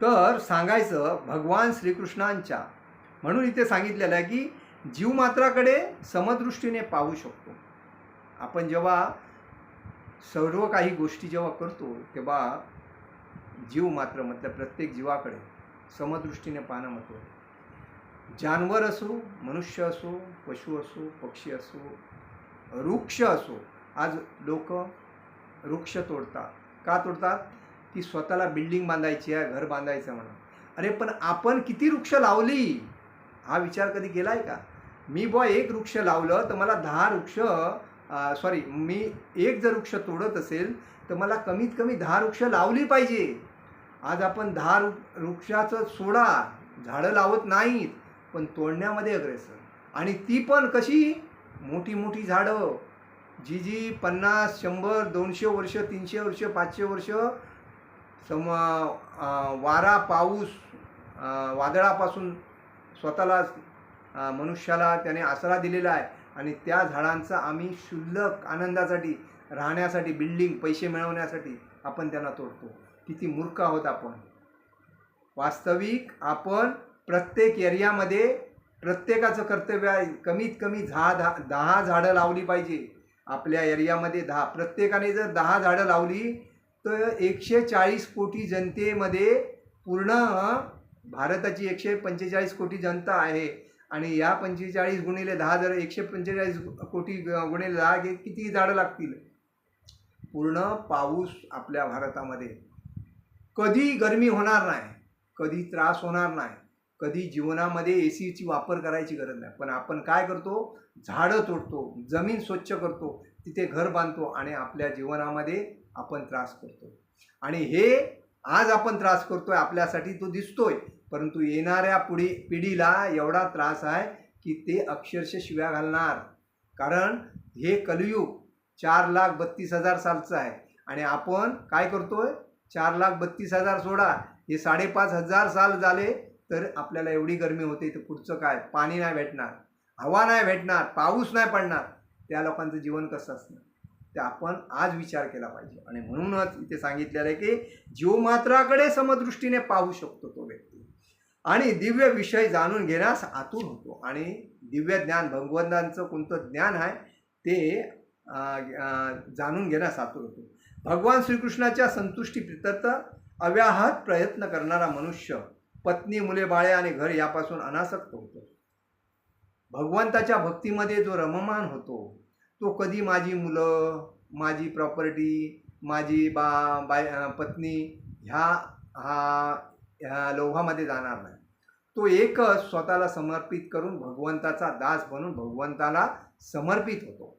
तर सांगायचं भगवान श्रीकृष्णांच्या, म्हणून इथे सांगितलेलं आहे की जीवमात्राकडे समदृष्टीने पाहू शकतो. आपण जेव्हा सर्व काही गोष्टी जेव्हा करतो तेव्हा जीवमात्र मतलब प्रत्येक जीवाकडे समदृष्टीने पाहणं महत्त्वाचं. जानवर असो, मनुष्य असो, पशु असो, पक्षी असो, वृक्ष असो. आज लोक वृक्ष तोडतात. का तोडतात? की स्वतःला बिल्डिंग बांधायची आहे, घर बांधायचं म्हणून. अरे पण आपण किती वृक्ष लावली हा विचार कधी केला आहे का? मी एक वृक्ष लावलं तर मला 10 वृक्ष मी एक जर वृक्ष तोडत असेल तर मला कमीत कमी 10 वृक्ष लावली पाहिजे. आज आपण 10 वृक्षाचं सोडा, झाडं लावत नाहीत पण तोडण्यामध्ये अग्रेसर. आणि ती पण कशी? मोठी मोठी झाडं जी 50, 100, 200 वर्ष, 300 वर्ष, 500 वर्ष वारा, पाऊस, वादळापासून स्वतःला, मनुष्याला त्याने आसरा दिलेला आहे. आणि त्या झाडांचा आम्ही क्षुल्लक आनंदासाठी, राहण्यासाठी, बिल्डिंग, पैसे मिळवण्यासाठी आपण त्यांना तोडतो. किती मूर्ख आहोत आपण. वास्तविक आपण प्रत्येक एरियामध्ये प्रत्येकाचं कर्तव्य आहे कमीत कमी 10 झाडं लावली पाहिजे. आपल्या एरियामध्ये 10, प्रत्येकाने जर 10 झाडं लावली तर 140 कोटी जनतेमध्ये, पूर्ण भारताची 145 कोटी जनता आहे. आणि या 45 गुणिले 10 जर 145 कोटी गुणिले 10 किती झाडं लागतील? पूर्ण पाऊस आपल्या भारतामध्ये. कधी गरमी होणार नाही, कधी त्रास होणार नाही, कधी जीवनामध्ये ACची वापर करायची गरज नाही. पण आपण काय करतो? झाडं तोडतो, जमीन स्वच्छ करतो, तिथे घर बांधतो आणि आपल्या जीवनामध्ये आपण त्रास करतो. आणि हे आज आपण त्रास करतोय आपल्यासाठी तो दिसतोय, परंतु येणाऱ्या पिढीला एवढा त्रास आहे की ते अक्षरशः शिव्या घालणार. कारण हे कलियुग 4,32,000 सालचं आहे आणि आपण काय करतोय? 4,32,000 सोडा, हे 5,500 साल झाले तर आपल्याला एवढी गरमी होते. तर पुढचं काय? पाणी नाही भेटणार, हवा नाही भेटणार, पाऊस नाही पडणार. त्या लोकांचं जीवन कसं असणार? ते आपण आज विचार केला पाहिजे. आणि म्हणूनच इथे सांगितलेलं आहे की जीवमात्राकडे समदृष्टीने पाहू शकतो तो व्यक्ती आणि दिव्य विषय जाणून घेण्यास आतुर होतो. आणि दिव्य ज्ञान, भगवंतांचं कोणतं ज्ञान आहे ते जाणून घेण्यास आतुर होतो. भगवान श्रीकृष्णाच्या संतुष्टीप्रित्यर्थ अव्याहत प्रयत्न करणारा मनुष्य पत्नी, मुले, बाळे आणि घर यापासून अनासक्त होतो. भगवंताच्या भक्तीमध्ये जो रममान होतो तो कधी माझी मुलं, माझी प्रॉपर्टी, माझी पत्नी ह्या लोभामध्ये जाणार नाही. तो एकच स्वतःला समर्पित करून भगवंताचा दास बनून भगवंताला समर्पित होतो.